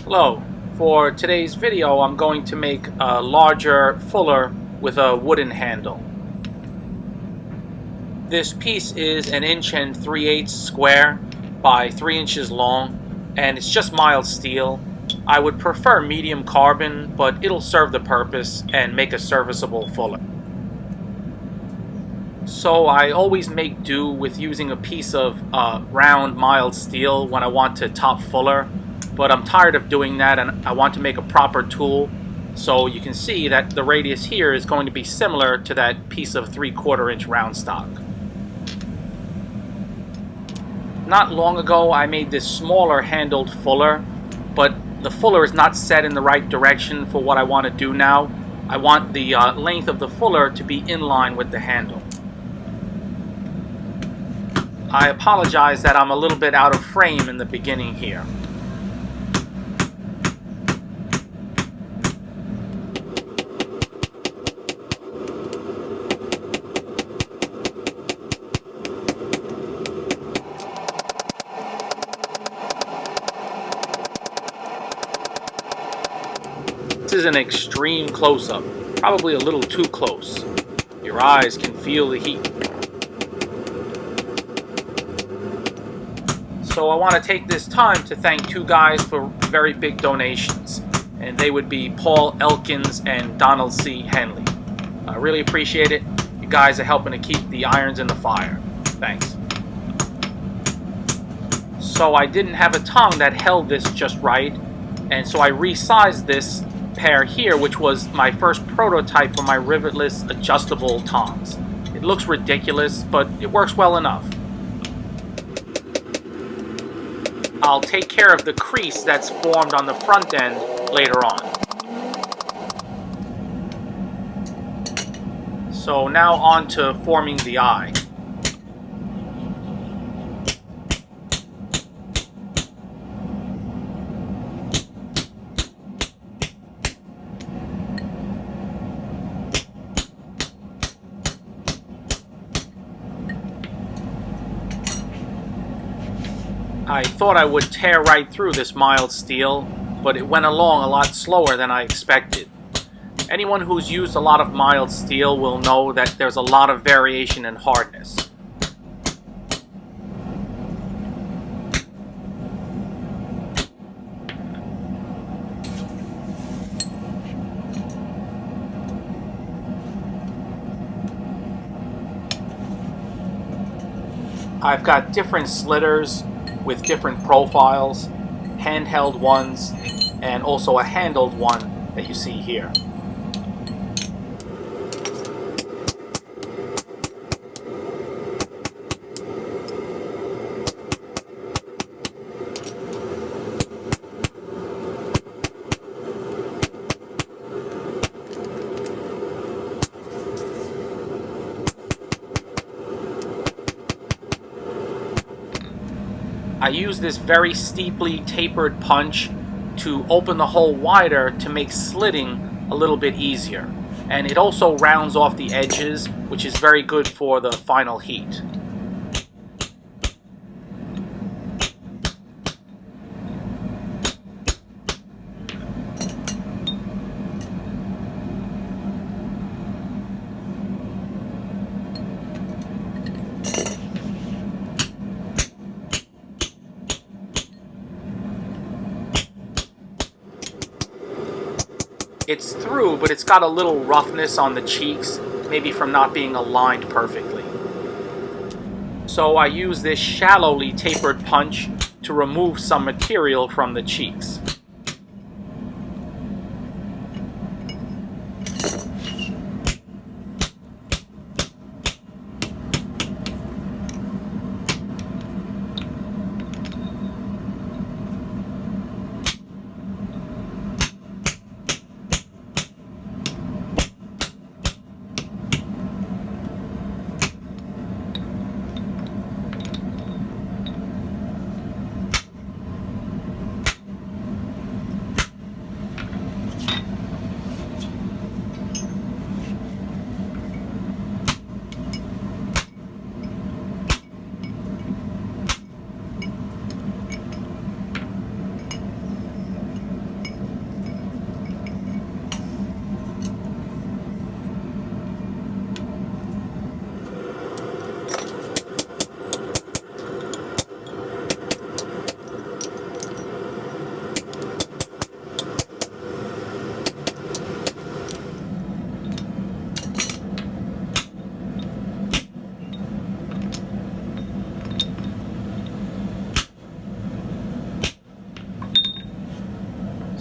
Hello. For today's video, I'm going to make a larger fuller with a wooden handle. This piece is 1 3/8 square by 3 inches long, and it's just mild steel. I would prefer medium carbon, but it'll serve the purpose and make a serviceable fuller. So I always make do with using a piece of round mild steel when I want to top fuller, but I'm tired of doing that and I want to make a proper tool. So you can see that the radius here is going to be similar to that piece of 3/4 inch round stock. Not long ago I made this smaller handled fuller, but the fuller is not set in the right direction for what I want to do now. I want the length of the fuller to be in line with the handle. I apologize that I'm a little bit out of frame in the beginning here. This is an extreme close-up, probably a little too close. Your eyes can feel the heat. So I want to take this time to thank two guys for very big donations, and they would be Paul Elkins and Donald C. Henley. I really appreciate it. You guys are helping to keep the irons in the fire. Thanks. So I didn't have a tongue that held this just right, and so I resized this pair here, which was my first prototype for my rivetless adjustable tongs. It looks ridiculous, but it works well enough. I'll take care of the crease that's formed on the front end later on. So now on to forming the eye. I thought I would tear right through this mild steel, but it went along a lot slower than I expected. Anyone who's used a lot of mild steel will know that there's a lot of variation in hardness. I've got different slitters with different profiles, handheld ones, and also a handled one that you see here. I use this very steeply tapered punch to open the hole wider to make slitting a little bit easier. And it also rounds off the edges, which is very good for the final heat. It's through, but it's got a little roughness on the cheeks, maybe from not being aligned perfectly. So I use this shallowly tapered punch to remove some material from the cheeks.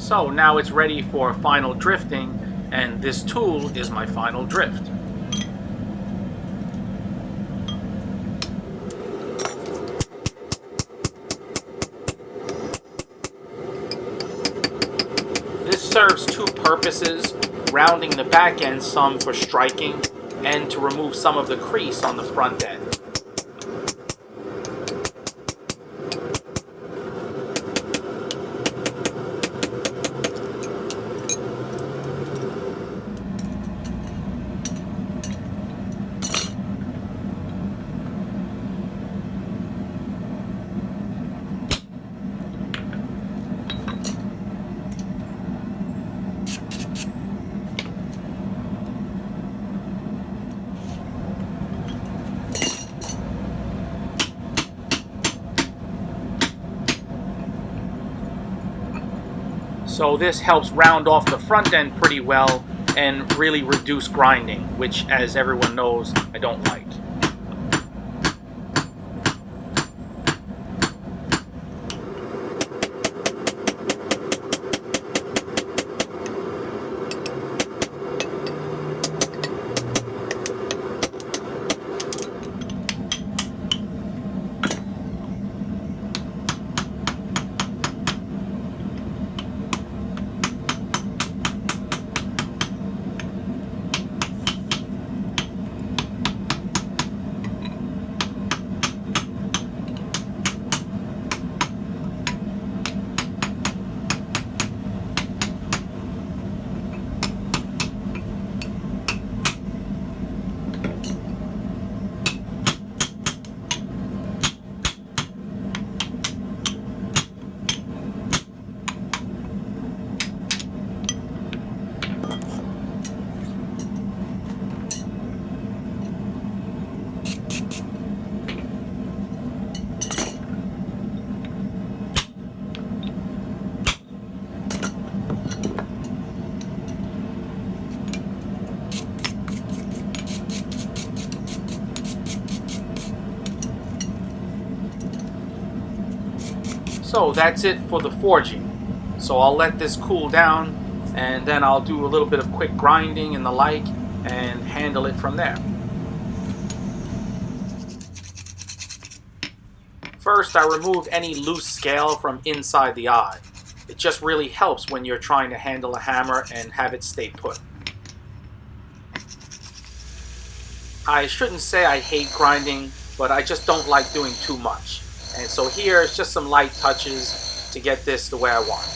So now it's ready for final drifting, and this tool is my final drift. This serves two purposes: rounding the back end some for striking, and to remove some of the crease on the front end. So this helps round off the front end pretty well and really reduce grinding, which, as everyone knows, I don't like. So that's it for the forging. So I'll let this cool down, and then I'll do a little bit of quick grinding and the like, and handle it from there. First, I removed any loose scale from inside the eye. It just really helps when you're trying to handle a hammer and have it stay put. I shouldn't say I hate grinding, but I just don't like doing too much. And so here is just some light touches to get this the way I want.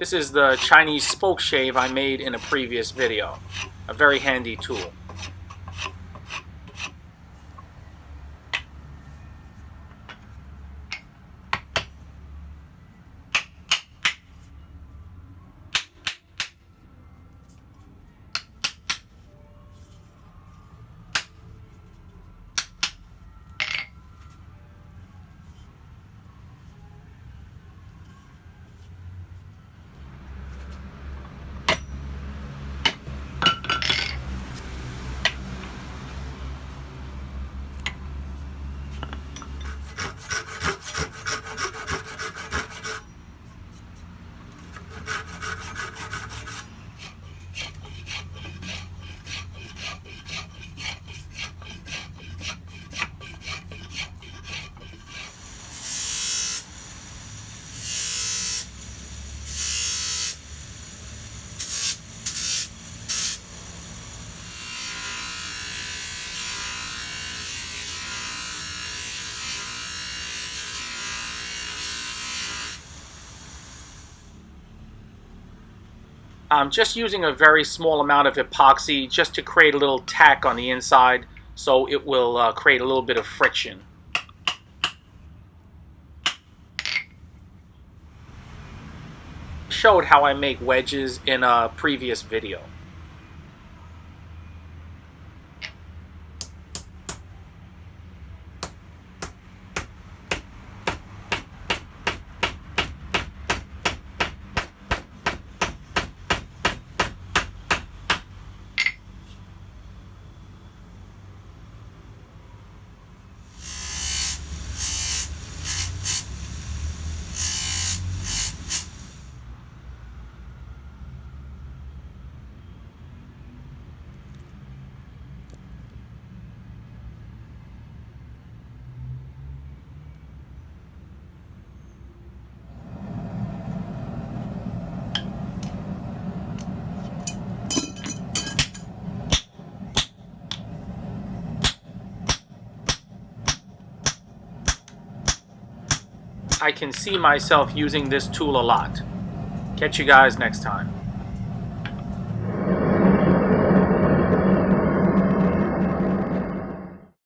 This is the Chinese spoke shave I made in a previous video. A very handy tool. I'm just using a very small amount of epoxy just to create a little tack on the inside, so it will create a little bit of friction. Showed how I make wedges in a previous video. I can see myself using this tool a lot. Catch you guys next time.